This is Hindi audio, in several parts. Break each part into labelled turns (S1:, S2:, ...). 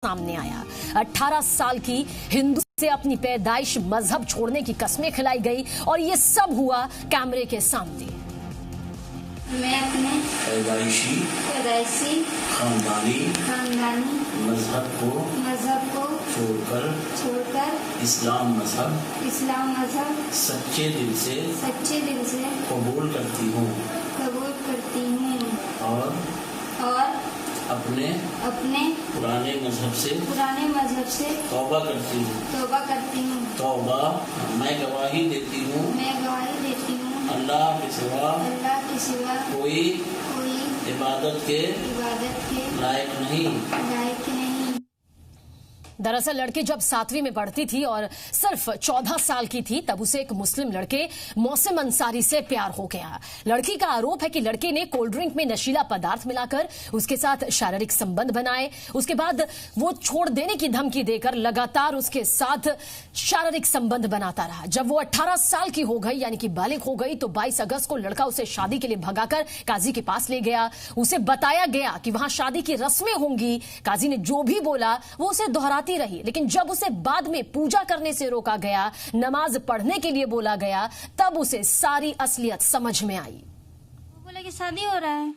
S1: सामने आया। 18 साल की हिंदू से अपनी पैदाइश मजहब छोड़ने की कस्में खिलाई गई और ये सब हुआ कैमरे के सामने।
S2: मैं अपने पैदाइशी
S3: खानदानी मजहब को
S2: छोड़कर
S3: इस्लाम मजहब सच्चे दिल से कबूल करती हूँ और अपने पुराने मजहब से तौबा करती हूँ। तौबा मैं गवाही देती हूँ अल्लाह के सिवा कोई इबादत के लायक नहीं।
S1: दरअसल लड़की जब 7वीं में पढ़ती थी और सिर्फ 14 साल की थी तब उसे एक मुस्लिम लड़के मौसम अंसारी से प्यार हो गया। लड़की का आरोप है कि लड़के ने कोल्ड ड्रिंक में नशीला पदार्थ मिलाकर उसके साथ शारीरिक संबंध बनाए। उसके बाद वो छोड़ देने की धमकी देकर लगातार उसके साथ शारीरिक संबंध बनाता रहा। जब वो 18 साल की हो गई यानी कि बालिग हो गई तो 22 अगस्त को लड़का उसे शादी के लिए भगाकर काजी के पास ले गया। उसे बताया गया कि वहां शादी की रस्में होंगी। काजी ने जो भी बोला वो उसे दोहराती रही, लेकिन जब उसे बाद में पूजा करने से रोका गया, नमाज पढ़ने के लिए बोला गया, तब उसे सारी असलियत समझ में आई।
S2: बोला कि शादी हो रहा है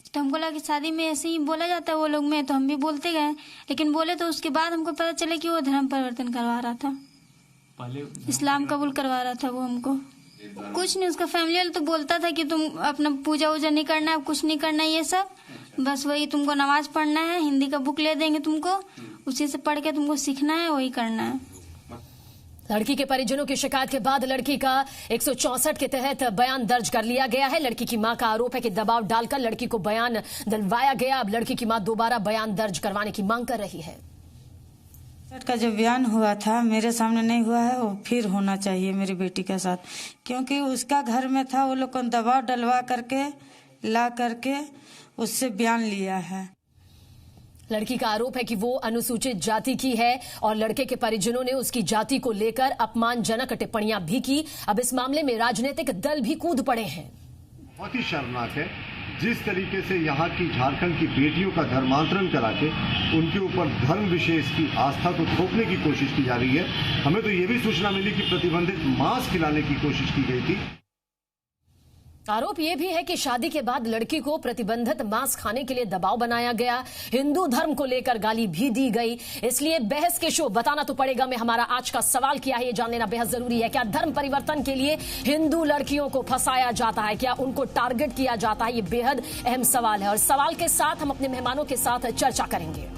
S2: तो हमको लगा कि शादी में ऐसे ही बोला जाता है वो लोग में, तो हम भी बोलते गए, लेकिन बोले तो उसके बाद हमको पता चला कि वो धर्म परिवर्तन करवा रहा था, इस्लाम कबूल करवा रहा था वो हमको। कुछ नहीं, उसका फैमिली वाला तो बोलता था कि तुम अपना पूजा वूजा नहीं करना है, कुछ नहीं करना है, ये सब बस वही तुमको नमाज पढ़ना है, हिंदी का बुक ले देंगे तुमको, उसी से पढ़ के तुमको सीखना है, वही करना है।
S1: लड़की के परिजनों की शिकायत के बाद लड़की का 164 के तहत बयान दर्ज कर लिया गया है। लड़की की मां का आरोप है कि दबाव डालकर लड़की को बयान दिलवाया गया। अब लड़की की मां दोबारा बयान दर्ज करवाने की मांग कर रही है।
S4: का जो बयान हुआ था मेरे सामने नहीं हुआ है, वो फिर होना चाहिए मेरी बेटी के साथ, क्योंकि उसका घर में था, वो लोग को दबाव डलवा करके ला करके उससे बयान लिया है।
S1: लड़की का आरोप है कि वो अनुसूचित जाति की है और लड़के के परिजनों ने उसकी जाति को लेकर अपमानजनक टिप्पणियां भी की। अब इस मामले में राजनीतिक दल भी कूद पड़े हैं।
S5: बहुत ही शर्मनाक है जिस तरीके से यहाँ की झारखंड की बेटियों का धर्मांतरण करा के उनके ऊपर धर्म विशेष की आस्था को थोपने की कोशिश की जा रही है। हमें तो ये भी सूचना मिली कि प्रतिबंधित मांस खिलाने की कोशिश की गई थी।
S1: आरोप यह भी है कि शादी के बाद लड़की को प्रतिबंधित मांस खाने के लिए दबाव बनाया गया। हिंदू धर्म को लेकर गाली भी दी गई। इसलिए बहस के शो बताना तो पड़ेगा में हमारा आज का सवाल क्या है, ये जान लेना बेहद जरूरी है। क्या धर्म परिवर्तन के लिए हिंदू लड़कियों को फंसाया जाता है? क्या उनको टारगेट किया जाता है? ये बेहद अहम सवाल है और सवाल के साथ हम अपने मेहमानों के साथ चर्चा करेंगे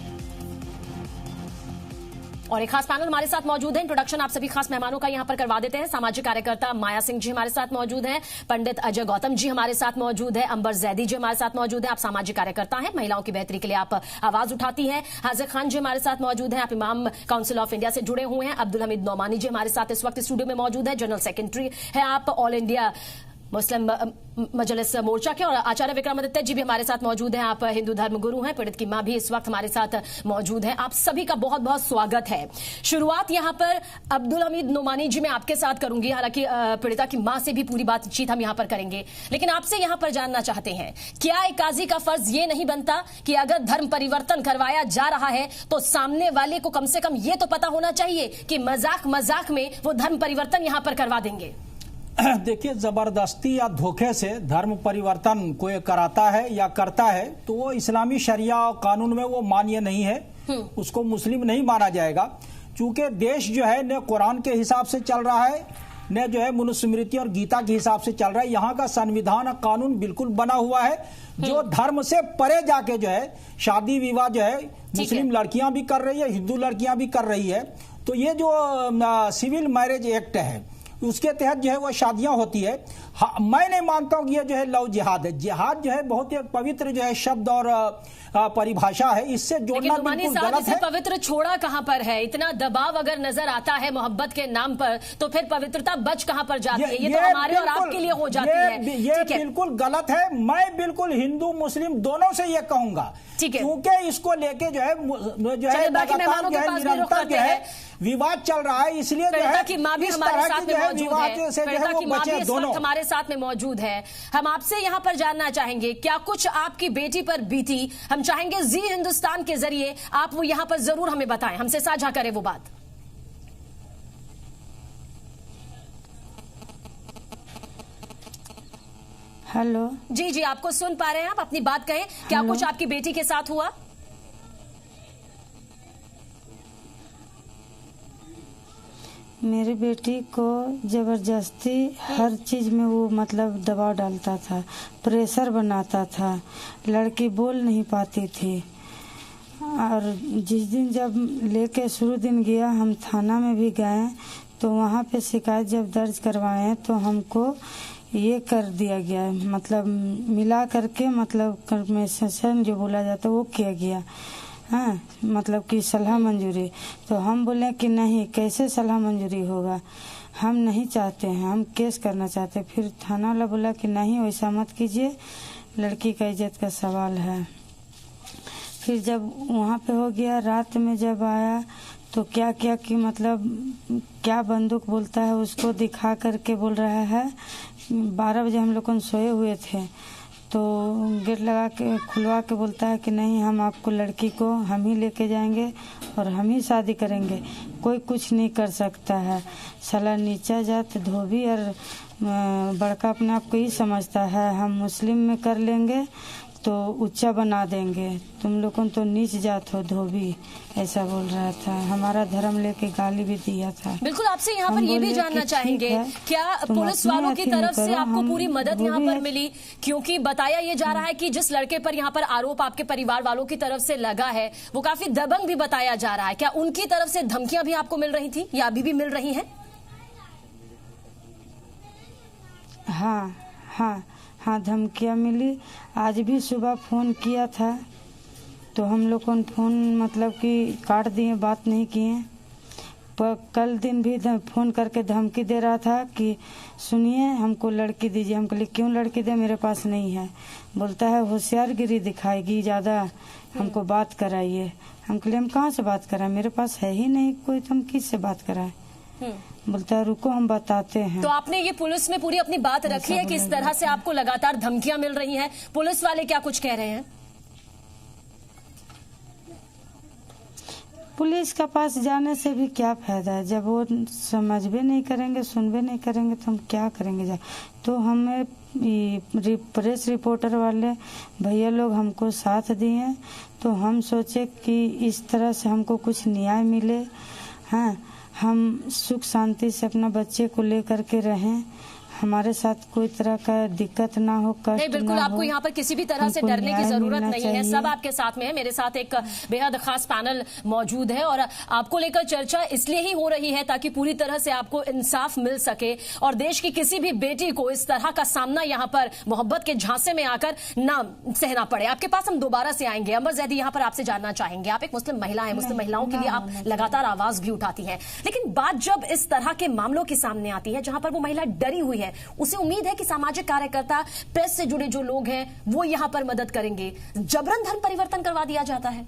S1: और एक खास पैनल हमारे साथ मौजूद है। इंट्रोडक्शन आप सभी खास मेहमानों का यहां पर करवा देते हैं। सामाजिक कार्यकर्ता माया सिंह जी हमारे साथ मौजूद हैं, पंडित अजय गौतम जी हमारे साथ मौजूद है, अंबर जैदी जी हमारे साथ मौजूद है। आप सामाजिक कार्यकर्ता हैं, महिलाओं की बेहतरी के लिए आप आवाज उठाती हैं। हाजिर खान जी हमारे साथ मौजूद हैं, आप इमाम काउंसिल ऑफ इंडिया से जुड़े हुए हैं। अब्दुल हमीद नौमानी जी हमारे साथ इस वक्त स्टूडियो में मौजूद है, जनरल सेक्रेटरी है आप ऑल इंडिया मुस्लिम मजलिस मोर्चा के। और आचार्य विक्रमादित्य जी भी हमारे साथ मौजूद हैं, आप हिंदू धर्म गुरु हैं। पीड़ित की मां भी इस वक्त हमारे साथ मौजूद हैं। आप सभी का बहुत बहुत स्वागत है। शुरुआत यहां पर अब्दुल हमीद नोमानी जी मैं आपके साथ करूंगी, हालांकि पीड़िता की मां से भी पूरी बातचीत हम यहां पर करेंगे, लेकिन आपसे यहां पर जानना चाहते हैं क्या एक काजी का फर्ज ये नहीं बनता कि अगर धर्म परिवर्तन करवाया जा रहा है तो सामने वाले को कम से कम ये तो पता होना चाहिए कि मजाक में वो धर्म परिवर्तन यहां पर करवा देंगे?
S6: देखिए, जबरदस्ती या धोखे से धर्म परिवर्तन कोई कराता है या करता है तो वो इस्लामी शरिया कानून में वो मान्य नहीं है, उसको मुस्लिम नहीं माना जाएगा। चूंकि देश जो है न कुरान के हिसाब से चल रहा है न जो है मनुस्मृति और गीता के हिसाब से चल रहा है। यहाँ का संविधान और कानून बिल्कुल बना हुआ है जो धर्म से परे जाके जो है शादी विवाह जो है मुस्लिम लड़कियां भी कर रही है, हिंदू लड़कियां भी कर रही है। तो ये जो सिविल मैरिज एक्ट है उसके तहत जो है वो शादियां होती है। हाँ, मैं नहीं मानता हूँ ये जो है लव जिहाद है। जिहाद जो है बहुत ही पवित्र जो है शब्द और परिभाषा है, इससे जोड़ना बिल्कुल गलत है।
S1: पवित्र छोड़ा कहाँ पर है? इतना दबाव अगर नजर आता है मोहब्बत के नाम पर तो फिर पवित्रता बच कहाँ पर जाती है? ये तो हमारे और आपके लिए हो जाती है।
S6: ये बिल्कुल गलत है। मैं बिल्कुल हिंदू मुस्लिम दोनों से ये कहूंगा, क्योंकि इसको लेके जो है निरंतर जो है विवाद चल रहा है, इसलिए जो है
S1: की मां भी हमारे साथ में मौजूद है, दोनों हमारे साथ में मौजूद है। हम आपसे यहाँ पर जानना चाहेंगे क्या कुछ आपकी बेटी पर बीती? हम हम चाहेंगे जी हिंदुस्तान के जरिए आप वो यहां पर जरूर हमें बताएं, हमसे साझा करें वो बात।
S4: हेलो
S1: जी जी, आपको सुन पा रहे हैं, आप अपनी बात कहें। क्या कुछ आपकी बेटी के साथ हुआ?
S4: मेरी बेटी को जबरदस्ती हर चीज में वो मतलब दबाव डालता था, प्रेशर बनाता था, लड़की बोल नहीं पाती थी। और जिस दिन जब लेके शुरू दिन गया, हम थाना में भी गए, तो वहाँ पे शिकायत जब दर्ज करवाए तो हमको ये कर दिया गया, मतलब मिला करके मतलब कंफर्मेशन जो बोला जाता है वो किया गया। हाँ, मतलब कि सलाह मंजूरी। तो हम बोले कि नहीं, कैसे सलाह मंजूरी होगा, हम नहीं चाहते हैं, हम केस करना चाहते हैं। फिर थाना वाला बोला कि नहीं, वैसा मत कीजिए, लड़की का इज्जत का सवाल है। फिर जब वहाँ पे हो गया, रात में जब आया तो क्या क्या कि मतलब क्या बंदूक बोलता है उसको दिखा करके बोल रहा है। 12 बजे हम लोग सोए हुए थे, तो गेट लगा के खुलवा के बोलता है कि नहीं, हम आपको लड़की को हम ही लेके जाएंगे और हम ही शादी करेंगे, कोई कुछ नहीं कर सकता है। साला नीचा जात धोबी और बड़का अपने आप को ही समझता है, हम मुस्लिम में कर लेंगे तो ऊंचा बना देंगे, तुम लोगों तो नीच जात हो धोबी, ऐसा बोल रहा था। हमारा धर्म लेके गाली भी दिया था।
S1: बिल्कुल, आपसे यहाँ पर ये भी जानना चाहेंगे, क्या पुलिस वालों की तरफ से आपको पूरी मदद यहाँ पर मिली? क्योंकि बताया ये जा रहा है कि जिस लड़के पर यहाँ पर आरोप आपके परिवार वालों की तरफ से लगा है वो काफी दबंग भी बताया जा रहा है। क्या उनकी तरफ से धमकियां भी आपको मिल रही थी या अभी भी मिल रही हैं?
S4: हाँ, धमकियाँ मिली। आज भी सुबह फ़ोन किया था तो हम लोग को फ़ोन मतलब कि काट दिए, बात नहीं किए। पर कल दिन भी फ़ोन करके धमकी दे रहा था कि सुनिए, हमको लड़की दीजिए। हम कहले क्यों लड़की दे, मेरे पास नहीं है। बोलता है होशियारगिरी दिखाएगी ज़्यादा, हमको बात कराइए। हम कहले हम कहाँ से बात कराएं, मेरे पास है ही नहीं कोई, तो हम किससे बात कराएं। बोलता है रुको हम बताते हैं।
S1: तो आपने ये पुलिस में पूरी अपनी बात रखी है कि इस तरह से आपको लगातार धमकियां मिल रही हैं, पुलिस वाले क्या कुछ कह रहे हैं?
S4: पुलिस के पास जाने से भी क्या फायदा है, जब वो समझ भी नहीं करेंगे, सुन भी नहीं करेंगे, तो हम क्या करेंगे जा। तो हमें प्रेस रिपोर्टर वाले भैया लोग हमको साथ दिए, तो हम सोचे कि इस तरह से हमको कुछ न्याय मिले। हाँ, हम सुख शांति से अपना बच्चे को लेकर के रहें, हमारे साथ कोई तरह का दिक्कत ना हो, कष्ट
S1: नहीं, बिल्कुल आपको यहाँ पर किसी भी तरह से डरने की जरूरत नहीं है। सब आपके साथ में है। मेरे साथ एक बेहद खास पैनल मौजूद है और आपको लेकर चर्चा इसलिए ही हो रही है ताकि पूरी तरह से आपको इंसाफ मिल सके और देश की किसी भी बेटी को इस तरह का सामना यहाँ पर मोहब्बत के झांसे में आकर ना सहना पड़े। आपके पास हम दोबारा से आएंगे। अंबर जैदी, यहाँ पर आपसे जानना चाहेंगे, आप एक मुस्लिम महिला है, मुस्लिम महिलाओं के लिए आप लगातार आवाज भी उठाती हैं, लेकिन बात जब इस तरह के मामलों के सामने आती है जहां पर वो महिला डरी हुई है, उसे उम्मीद है कि सामाजिक कार्यकर्ता, प्रेस से जुड़े जो लोग हैं वो यहां पर मदद करेंगे। जबरन धर्म परिवर्तन करवा दिया जाता है।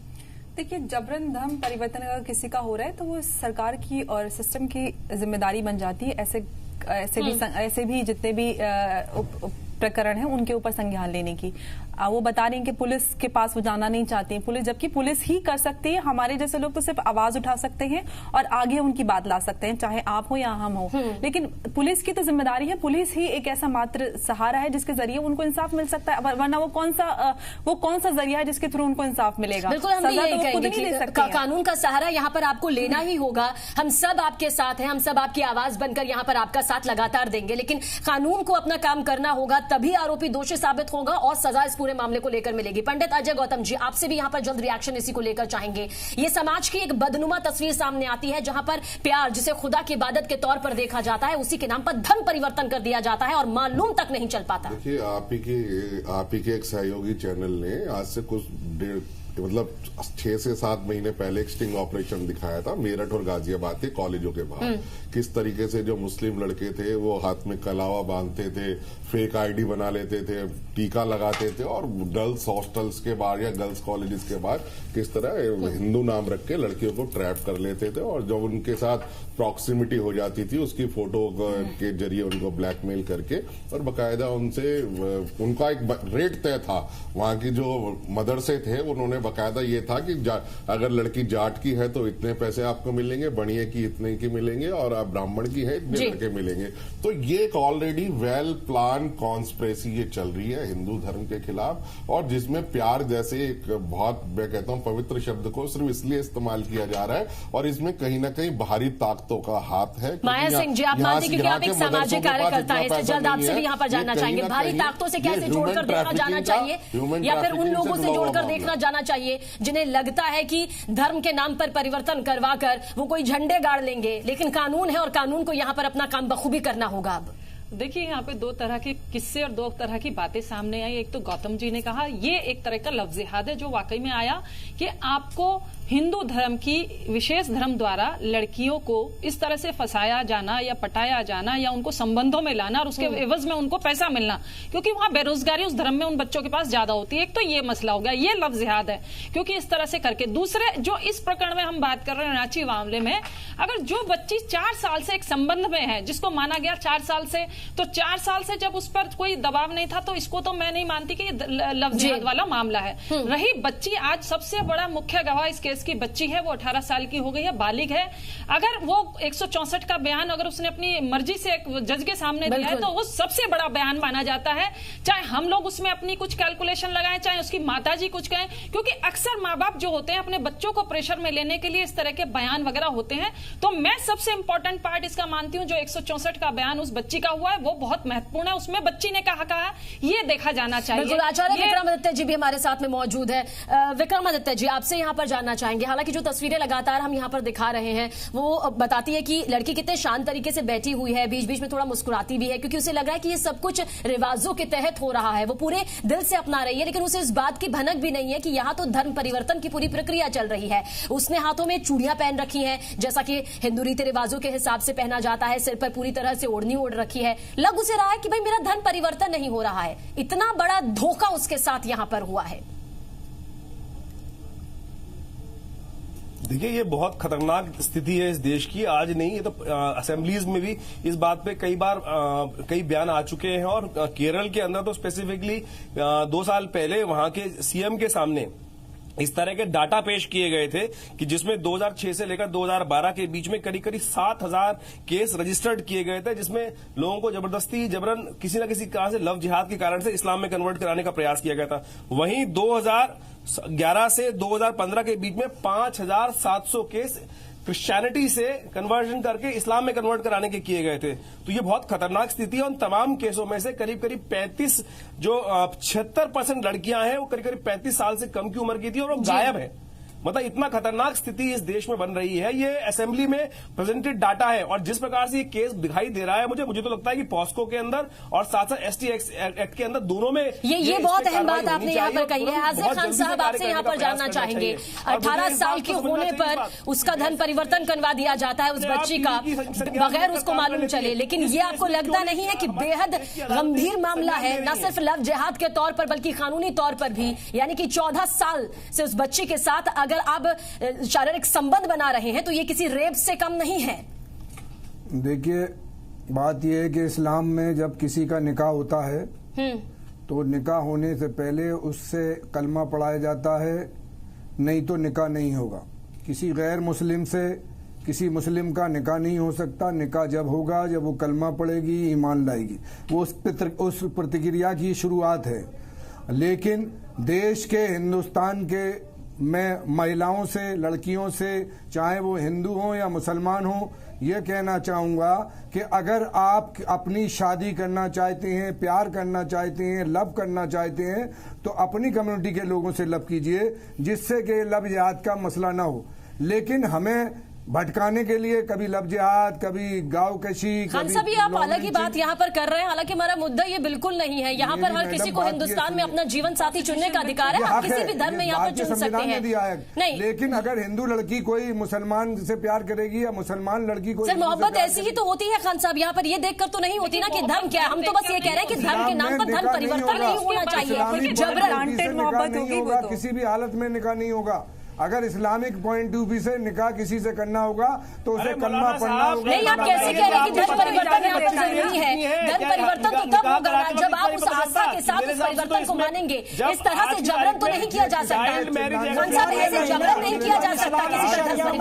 S7: देखिए, जबरन धर्म परिवर्तन अगर किसी का हो रहा है तो वो सरकार की और सिस्टम की जिम्मेदारी बन जाती है। ऐसे भी जितने भी प्रकरण है उनके ऊपर संज्ञान लेने की। वो बता रही हैं कि पुलिस के पास वो जाना नहीं चाहती है पुलिस, जबकि पुलिस ही कर सकती है। हमारे जैसे लोग तो सिर्फ आवाज उठा सकते हैं और आगे उनकी बात ला सकते हैं, चाहे आप हो या हम हो। लेकिन पुलिस की तो जिम्मेदारी है, पुलिस ही एक ऐसा मात्र सहारा है जिसके जरिए उनको इंसाफ मिल सकता है, वरना वो कौन सा जरिया है जिसके थ्रू उनको इंसाफ मिलेगा।
S1: बिल्कुल, हम कानून का सहारा यहाँ पर आपको लेना ही होगा। हम सब आपके साथ हैं, हम सब आपकी आवाज बनकर यहाँ पर आपका साथ लगातार देंगे, लेकिन कानून को अपना काम करना होगा, तभी आरोपी दोषी साबित होगा और सजा इस पूरे मामले को लेकर मिलेगी। पंडित अजय गौतम जी, आपसे भी यहाँ पर जल्द रिएक्शन इसी को लेकर चाहेंगे। ये समाज की एक बदनुमा तस्वीर सामने आती है जहां पर प्यार, जिसे खुदा की इबादत के तौर पर देखा जाता है, उसी के नाम पर धर्म परिवर्तन कर दिया जाता है और मालूम तक नहीं चल पाता।
S8: देखिए, आप ही के एक सहयोगी चैनल ने आज से कुछ मतलब 6 से 7 महीने पहले एक स्टिंग ऑपरेशन दिखाया था मेरठ और गाजियाबाद के कॉलेजों के बाहर, किस तरीके से जो मुस्लिम लड़के थे वो हाथ में कलावा बांधते थे, फेक आईडी बना लेते थे, टीका लगाते थे और गर्ल्स हॉस्टल्स के बाहर या गर्ल्स कॉलेजेस के बाहर किस तरह हिंदू नाम रख के लड़कियों को ट्रैप कर लेते थे और जब उनके साथ प्रॉक्सिमिटी हो जाती थी उसकी फोटो के जरिए उनको ब्लैकमेल करके और बकायदा उनसे उनका एक रेट तय था। वहां की जो मदरसे थे उन्होंने बकायदा ये था कि अगर लड़की जाट की है तो इतने पैसे आपको मिलेंगे, बणिये की इतने की मिलेंगे और आप ब्राह्मण की है इतने लड़के मिलेंगे। तो ये एक ऑलरेडी वेल प्लान कॉन्स्पिरेसी ये चल रही है हिंदू धर्म के खिलाफ और जिसमें प्यार जैसे एक बहुत मैं कहता हूं पवित्र शब्द को सिर्फ इसलिए इस्तेमाल किया जा रहा है और इसमें कहीं ना कहीं बाहरी ताकतों का हाथ है।
S1: माया सिंह जी, आप मानते क्योंकि आप एक सामाजिक कार्यकर्ता हैं, इससे जल्द आपसे भी यहाँ पर जानना चाहेंगे, भारी ताकतों से कैसे जोड़कर देखना जाना चाहिए या फिर उन लोगों से जोड़कर देखना जाना चाहिए जिन्हें लगता है कि धर्म के नाम पर परिवर्तन करवाकर वो कोई झंडे गाड़ लेंगे, लेकिन कानून है और कानून को यहाँ पर अपना काम बखूबी करना होगा। अब
S9: देखिए, यहाँ पे 2 तरह के किस्से और 2 तरह की बातें सामने आई। एक तो गौतम जी ने कहा, ये एक तरह का लफ्ज़-ए-जिहाद है जो वाकई में आया कि आपको हिंदू धर्म की विशेष धर्म द्वारा लड़कियों को इस तरह से फंसाया जाना या पटाया जाना या उनको संबंधों में लाना और उसके एवज में उनको पैसा मिलना, क्योंकि वहां बेरोजगारी उस धर्म में उन बच्चों के पास ज्यादा होती है। एक तो ये मसला हो गया, ये लफ्ज़-ए-जिहाद है, क्योंकि इस तरह से करके। दूसरे, जो इस प्रकरण में हम बात कर रहे हैं रांची मामले में, अगर जो बच्ची 4 साल से एक संबंध में है जिसको माना गया 4 साल से, तो 4 साल से जब उस पर कोई दबाव नहीं था तो इसको तो मैं नहीं मानती कि लफ्ज़-ए-जिहाद वाला मामला है। रही बच्ची, आज सबसे बड़ा मुख्य गवाह इस केस की बच्ची है, वो 18 साल की हो गई है, बालिग है। अगर वो 164 का बयान अगर उसने अपनी मर्जी से एक जज के सामने दिया है तो वो सबसे बड़ा बयान माना जाता है, चाहे हम लोग उसमें अपनी कुछ कैलकुलेशन लगाएं, चाहे उसकी माताजी कुछ कहें, क्योंकि अक्सर माँ बाप जो होते हैं अपने बच्चों को प्रेशर में लेने के लिए इस तरह के बयान वगैरह होते हैं। तो मैं सबसे इंपॉर्टेंट पार्ट इसका मानती हूं जो 164 का बयान उस बच्ची का हुआ है वो बहुत महत्वपूर्ण है। उसमें बच्ची ने कहा ये देखा जाना चाहिए।
S1: आचार्य विक्रमादित्य जी भी हमारे साथ में मौजूद है। विक्रमादित्य जी, आपसे यहाँ पर जानना चाहेंगे, हालांकि जो तस्वीरें लगातार हम यहाँ पर दिखा रहे हैं वो बताती है कि लड़की कितने शांत तरीके से बैठी हुई है, बीच बीच में थोड़ा मुस्कुराती भी है क्योंकि उसे लग रहा है कि ये सब कुछ रिवाजों के तहत हो रहा है, वो पूरे दिल से अपना रही है, लेकिन उसे इस बात की भनक भी नहीं है कि यहाँ तो धर्म परिवर्तन की पूरी प्रक्रिया चल रही है। उसने हाथों में चूड़ियां पहन रखी हैं जैसा कि हिंदू रीति रिवाजों के हिसाब से पहना जाता है, सिर पर पूरी तरह से ओढ़नी ओढ़ रखी है। लग उसे रहा है कि भाई मेरा धर्म परिवर्तन नहीं हो रहा है। इतना बड़ा धोखा उसके साथ यहाँ पर हुआ है।
S10: देखिए, ये बहुत खतरनाक स्थिति है इस देश की। आज नहीं, ये तो असेंबलीज में भी इस बात पे कई बार कई बयान आ चुके हैं और केरल के अंदर तो स्पेसिफिकली 2 साल पहले वहां के सीएम के सामने इस तरह के डाटा पेश किए गए थे कि जिसमें 2006 से लेकर 2012 के बीच में करीब 7,000 केस रजिस्टर्ड किए गए थे जिसमें लोगों को जबरदस्ती जबरन किसी न किसी कारण से लव जिहाद के कारण से इस्लाम में कन्वर्ट कराने का प्रयास किया गया था। वहीं 2011 से 2015 के बीच में 5,700 केस क्रिश्चियनिटी से कन्वर्जन करके इस्लाम में कन्वर्ट कराने के किए गए थे। तो ये बहुत खतरनाक स्थिति है। उन तमाम केसों में से करीब 35 जो 76% लड़कियां हैं वो करीब 35 साल से कम की उम्र की थी और वो गायब है। मतलब इतना खतरनाक स्थिति इस देश में बन रही है। ये असेंबली में प्रेजेंटेड डाटा है और जिस प्रकार से ये केस दिखाई दे रहा है मुझे तो लगता है कि पॉस्को के अंदर और साथ साथ एसटी एक्ट के अंदर दोनों में
S1: ये बहुत अहम बात आपने यहाँ पर कही है। आज़िर खान साहब, आपसे यहाँ पर जानना चाहेंगे, 18 साल के होने पर उसका धर्म परिवर्तन करवा दिया जाता है उस बच्ची का बगैर उसको मालूम चले, लेकिन ये आपको लगता नहीं है कि बेहद गंभीर मामला है, न सिर्फ लव जिहाद के तौर पर बल्कि कानूनी तौर पर भी, यानी कि 14 साल से उस बच्ची के साथ अगर आप शारीरिक संबंध बना रहे हैं तो ये किसी रेप से कम नहीं है।
S11: देखिए, बात यह है कि इस्लाम में जब किसी का निकाह होता है तो निकाह होने से पहले उससे कलमा पढ़ाया जाता है, नहीं तो निकाह नहीं होगा। किसी गैर मुस्लिम से किसी मुस्लिम का निकाह नहीं हो सकता। निकाह जब होगा जब वो कलमा पढ़ेगी, ईमान लाएगी, वो उस प्रतिक्रिया की शुरुआत है। लेकिन देश के, हिंदुस्तान के मैं महिलाओं से, लड़कियों से, चाहे वो हिंदू हो या मुसलमान हो, ये कहना चाहूँगा कि अगर आप अपनी शादी करना चाहते हैं, प्यार करना चाहते हैं, लव करना चाहते हैं तो अपनी कम्युनिटी के लोगों से लव कीजिए जिससे कि लव जिहाद का मसला ना हो। लेकिन हमें भटकाने के लिए, कभी लब जिहाद, कभी गाँव कशी।
S1: खान साहब, ये आप अलग ही बात यहाँ पर कर रहे हैं, हालांकि हमारा मुद्दा ये बिल्कुल नहीं है। यहाँ पर हर किसी को हिंदुस्तान में अपना जीवन साथी चुनने का अधिकार है, आप किसी भी धर्म में यहाँ पर चुन सकते हैं।
S11: नहीं, लेकिन अगर हिंदू लड़की कोई मुसलमान से प्यार करेगी या मुसलमान लड़की को,
S1: सर मोहब्बत ऐसी ही तो होती है खान साहब, यहाँ पर ये देखकर तो नहीं होती ना कि धर्म क्या है। हम तो बस ये कह रहे हैं कि धर्म के नाम पर धर्म परिवर्तन नहीं होना चाहिए, जबरन
S11: मोहब्बत होगी, किसी भी हालत में निकाह नहीं होगा। अगर इस्लामिक पॉइंट ऑफ व्यू से निकाह किसी से करना होगा तो उसे कलमा पढ़ना होगा।
S1: नहीं, आप कैसे कह रहे हैं कि धर्म परिवर्तन यहाँ पर जरूरी है? धर्म परिवर्तन तो तब होगा ना जब आप उस आस्था के साथ उस परिवर्तन को मानेंगे। इस तरह से जबरन तो नहीं किया जा सकता खान साहब, ऐसे जबरन नहीं किया जा सकता किसी का धर्म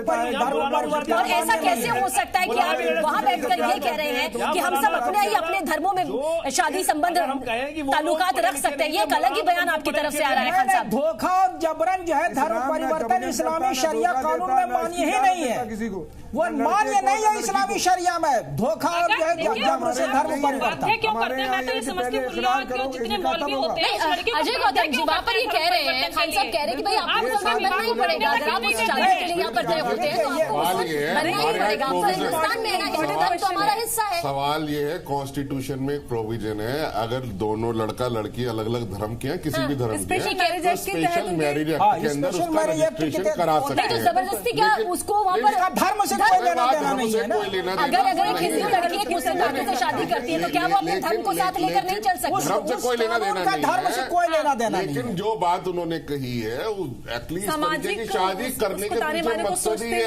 S1: परिवर्तन। और ऐसा कैसे हो सकता है कि आप वहाँ बैठकर ये कह रहे हैं कि हम सब अपने ही अपने धर्मों में शादी संबंध ताल्लुकात रख सकते हैं? ये एक अलग ही बयान आपकी तरफ से आ रहा है खान साहब।
S6: धोखा और जबरन जो है धर्म परिवर्तन इस्लामी शरिया कानून में मान्य ही नहीं है,
S11: किसी को
S6: वो मान्य नहीं है इस्लामी शरिया में। धोखा और जो है जबर से धर्म परिवर्तन
S9: क्यों करते हैं? मैं तो ये समझती हूँ जितने मौलवी होते हैं
S1: अजय गौतम जी वहाँ पर ये कह रहे हैं, खान साहब कह रहे हैं कि भाई आपको मुसलमान बनना ही पड़ेगा। अगर आप उस शादी के लिए यहाँ पर गए होते हैं तो आपको बनना ही पड़ेगा। हिंदुस्तान में ना हिंदू धर्म तो हमारा हिस्सा है।
S8: सवाल ये है, कॉन्स्टिट्यूशन में एक प्रोविजन है, अगर दोनों लड़का लड़की अलग अलग धर्म के हैं, किसी भी धर्म के हैं, स्पेशल मैरिज एक्ट के अंदर उसका रजिस्ट्रेशन करा सकते हैं।
S1: जबरदस्ती क्या उसको वहाँ पर
S6: धर्म से कोई लेना देना नहीं है ना।
S1: अगर एक हिंदू लड़की एक मुस्लिम लड़के से शादी करती है तो क्या वो अपने धर्म को साथ लेकर नहीं चल सकती?
S8: धर्म से कोई लेना देना नहीं
S6: धर्म से कोई लेना देना नहीं।
S8: लेकिन जो बात उन्होंने कही है एटलीस्ट की शादी करने के पीछे मकसद ही है,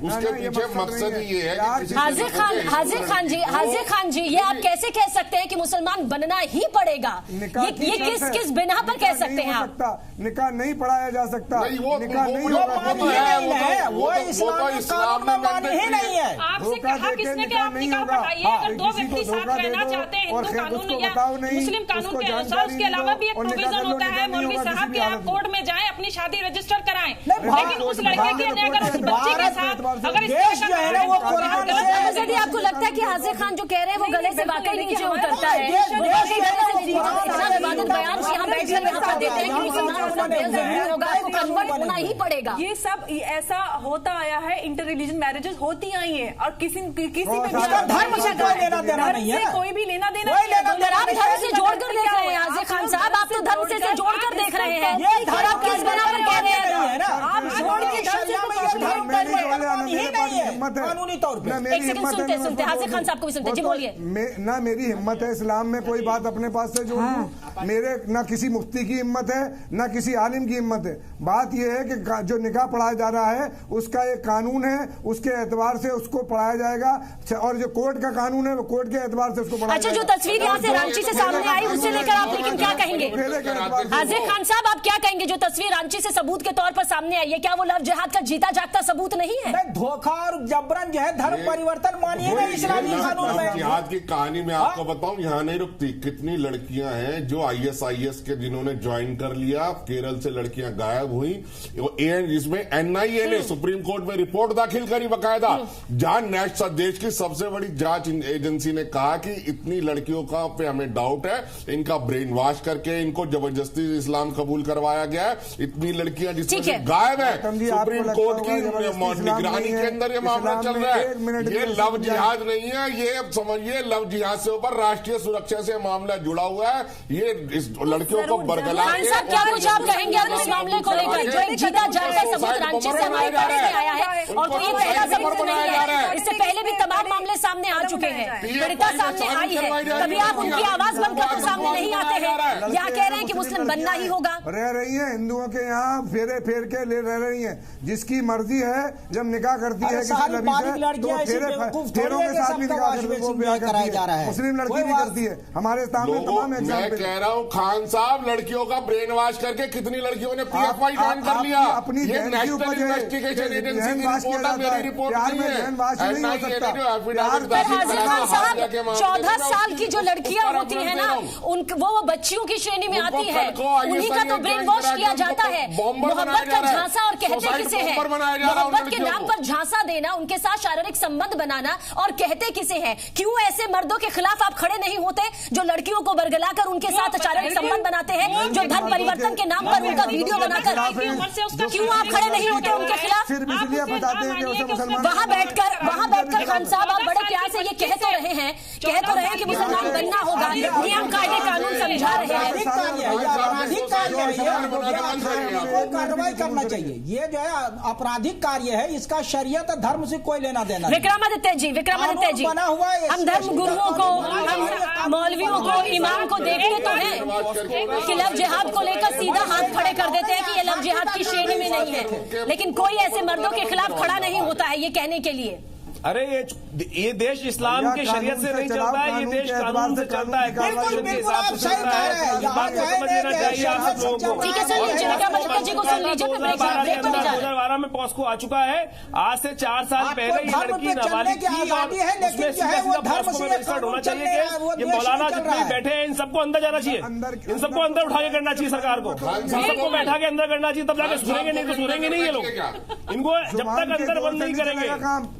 S8: उसके पीछे मकसद ही ये है।
S1: हाजिर खान जी, ये आप कैसे कह सकते हैं कि मुसलमान बनना ही पड़ेगा? ये किस बिना पर कह सकते हैं आप?
S11: निकाह नहीं पढ़ाया जा सकता, निकाह नहीं
S6: है, वो इस्लाम में मान्य ही नहीं है।
S9: आपसे कहा किसने कि आप निकाह पढ़ाइए? अगर दो व्यक्ति साथ रहना चाहते हैं हिंदू कानून या मुस्लिम कानून के अनुसार, उसके अलावा भी एक प्रोविजन होता है मौलवी साहब कि आप कोर्ट में जाएं, अपनी शादी रजिस्टर कराएं। लेकिन उस लड़के के ने अगर उस बच्चे के साथ अगर
S1: यदि आपको लगता है कि हाजिर खान जो कह रहे हैं वो गले से वाकई नीचे उतरता है, बयान यहाँ बैठकर यहाँ पर देते हैं कि मुसलमान होगा, आपको कन्वर्ट होना ही पड़ेगा।
S7: ये सब ऐसा होता आया है, इंटर रिलीजन मैरिजेस होती आई हैं और किसी में
S6: धर्म से कोई लेना देना नहीं है,
S7: कोई भी लेना देना
S1: आप धर्म से जोड़कर देख रहे हैं हाजिर खान साहब, आप तो धर्म से जोड़कर देख रहे हैं। ये धर्म किस बना पर कह रहे हैं ना? आप जोड़ के धर्म
S6: कानूनी तौर
S1: पर सुनते हाजिर खान साहब को भी सुनते जी, बोलिए।
S11: ना मेरी हिम्मत है इस्लाम में कोई बात अपने पास से जोड़ूं, मेरे ना किसी मुफ्ती की हिम्मत है ना किसी आलिम की हिम्मत है। बात यह है कि जो निकाह पढ़ाया जा रहा है उसका एक कानून है, उसके एतबार से उसको पढ़ाया जाएगा, और जो कोर्ट का कानून है वो कोर्ट के एतबार से उसको पढ़ाया
S1: जाएगा। अच्छा, जो तस्वीर यहाँ से रांची से सामने आई उससे लेकर आप लेकिन क्या कहेंगे हाजिर खान साहब? आप क्या कहेंगे जो तस्वीर रांची से सबूत के तौर पर सामने आई है, क्या वो लव जिहाद का जीता जागता सबूत नहीं है?
S6: धोखा और जबरन जो है धर्म परिवर्तन मानिए ना इस्लामी कानून में।
S8: जिहाद की कहानी में आपको बताऊं, यहाँ नहीं रुकती। कितनी लड़कियां हैं जो ISIS के जिन्होंने ज्वाइन कर लिया, केरल से लड़कियां गायब हुई, जिसमें NIA ने सुप्रीम कोर्ट में रिपोर्ट दाखिल करी बकायदा, जहां देश की सबसे बड़ी जांच एजेंसी ने कहा कि इतनी लड़कियों का पे हमें डाउट है, इनका ब्रेन वॉश करके इनको जबरदस्ती इस्लाम कबूल करवाया गया है। इतनी लड़कियां जिसमें से गायब है, सुप्रीम कोर्ट की निगरानी के अंदर ये मामला चल रहा है। ये लव जिहाद नहीं है, ये अब समझिए लव जिहाद से ऊपर राष्ट्रीय सुरक्षा से मामला जुड़ा हुआ है। ये इस लड़कियों को बरगला
S1: क्या कुछ आप कहेंगे अब इस मामले को लेकर? जो एक जीता जागता सबूत रांची से हमारे पास में आया है और कोई पहला सबूत नहीं है, इससे पहले भी तमाम मामले सामने आ चुके हैं, पीड़िता सामने आई है, कभी आप उनकी आवाज बनकर तो सामने नहीं आते हैं, या कह रहे हैं कि मुस्लिम बनना ही होगा।
S11: रह रही है हिंदुओं के यहाँ फेरे फेर के ले रह रही है, जिसकी मर्जी है जब निकाह करती है किसी लड़की से तो फेरों के साथ भी निकाह कराया जा रहा है। मुस्लिम लड़की भी करती है, हमारे सामने तमाम एग्जाम्पल।
S8: मैं कह रहा हूँ खान साहब, लड़कियों का ब्रेन वॉश करके कितनी लड़कियों ने PFI ज्वाइन कर लिया।
S11: अपनी
S8: ये नेशनल इन्वेस्टिगेशन एजेंसी की रिपोर्ट है, मेरी रिपोर्ट नहीं है।
S1: 14 साल की जो लड़कियां होती है ना, वो बच्चियों की श्रेणी में आती है, उन्हीं का तो ब्रेन वॉश किया जाता है। मोहब्बत का झांसा और कहते किसे है? नौबत के नाम पर झांसा देना, उनके साथ शारीरिक संबंध बनाना, और कहते किसे हैं? क्यों ऐसे मर्दों के खिलाफ आप खड़े नहीं होते जो लड़कियों को बरगलाकर उनके साथ शारीरिक संबंध बनाते हैं, जो धर्म परिवर्तन के नाम पर उनका वीडियो बनाकर, क्यों आप खड़े नहीं होते उनके खिलाफ? वहां बैठकर खान साहब आप बड़े प्यार से ये कह तो रहे हैं कि मुसलमान बनना होगा, नियम कायदे कानून समझा रहे हैं।
S6: कार्रवाई करना चाहिए। ये जो है आपराधिक कार्य है, इसका शरीयत धर्म से कोई लेना देना।
S1: विक्रमादित्य जी
S6: बना हुआ है,
S1: हम धर्म गुरुओं को, हम मौलवियों को, इमाम को देखते तो हैं कि लव जिहाद को लेकर सीधा हाथ खड़े कर देते हैं कि ये लव जिहाद की श्रेणी में नहीं है, लेकिन कोई ऐसे मर्दों के खिलाफ खड़ा नहीं होता है ये कहने के लिए।
S10: अरे ये देश इस्लाम के शरीयत से नहीं चलता है, ये देश कानून से चलता है,
S6: बिल्कुल बिल्कुल आप सही कह रहे हैं।
S10: बात को समझ लेना चाहिए आप लोगों को।
S1: ठीक है, सुन लीजिए विक्रमादित्य जी को, सुन लीजिए।
S10: 2012 में पॉस्को आ चुका है। आज से 4 साल पहले ये लड़की नाबालिग थी और उसमें सीधा पॉस्को में रजिस्टर्ड होना चाहिए कि ये मौलाना जितने भी बैठे हैं इन सबको अंदर जाना चाहिए, इन सबको अंदर उठा के करना चाहिए सरकार को, इन सबको बैठा के अंदर करना चाहिए, तब जाके सुधरेंगे, नहीं तो सुधरेंगे नहीं ये लोग। इनको जब तक अंदर बंद नहीं करेंगे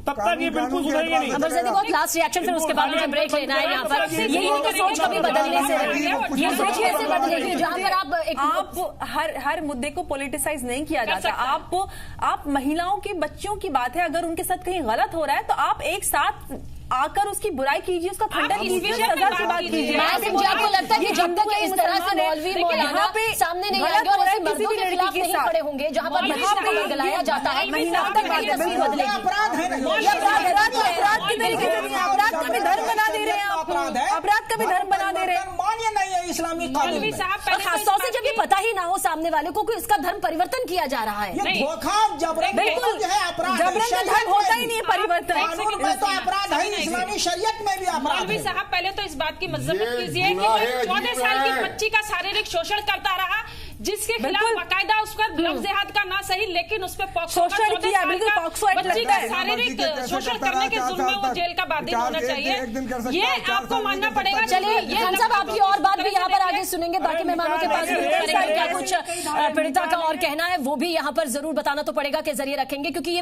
S10: तब तक ये बिल्कुल सुधरेंगे नहीं।
S1: अमर ज़ैदी, बहुत लास्ट रिएक्शन, फिर उसके बाद मुझे ब्रेक लेना है यहाँ पर। ये तो सोच कभी बदलने से, ये सोच कैसे बदलेगी जहाँ पर आप
S7: हर मुद्दे को पॉलिटिसाइज नहीं किया जाता। आप महिलाओं के बच्चों की बात है, अगर उनके साथ कहीं गलत हो रहा है तो आप एक साथ आकर उसकी बुराई कीजिए, उसका खंडन कीजिए, सजा की बात कीजिए।
S1: आपको लगता है कि जब तक इस तरह से मौलवी मौलाना सामने नहीं आएंगे और ऐसे मर्दों के खिलाफ नहीं खड़े होंगे जहां पर महिलाओं को बरगलाया जाता है, तब तक ये तस्वीर बदलेगी।
S7: अपराध के तरीके से नहीं, अपराध का भी धर्म बना दे रहे हैं आप, अपराध का भी धर्म बना दे रहे हैं।
S6: मान्य नहीं है इस्लामी कानून में।
S1: खासतौर से जब ये पता ही ना हो सामने वाले को कि इसका धर्म परिवर्तन किया जा रहा है।
S6: ये धोखा जबरन जो है अपराध,
S7: जबरन धर्म होता ही नहीं है परिवर्तन।
S6: कानून में तो अपराध है, इस्लामी शरीयत में भी अपराध है।
S9: मौलवी साहब, पहले तो इस बात की मजम्मत कीजिए कि वो 14 साल की बच्ची का शारीरिक शोषण करता रहा, जिसके खिलाफ बाकायदा उसका लव जिहाद का ना सही लेकिन उस पर
S7: शोषण किया, बिल्कुल पॉक्सो एक्ट
S9: बच्ची
S7: लगता
S9: का
S7: है।
S9: शारीरिक शोषण करने के जुर्म में वो जेल का बादी होना चाहिए, ये आपको मानना पड़ेगा।
S1: चलिए खान साहब, आपकी और बात भी यहाँ पर आगे सुनेंगे, बाकी मेहमानों के पास क्या कुछ पीड़िता का और कहना है वो भी यहाँ पर जरूर बताना तो पड़ेगा के जरिए रखेंगे, क्योंकि ये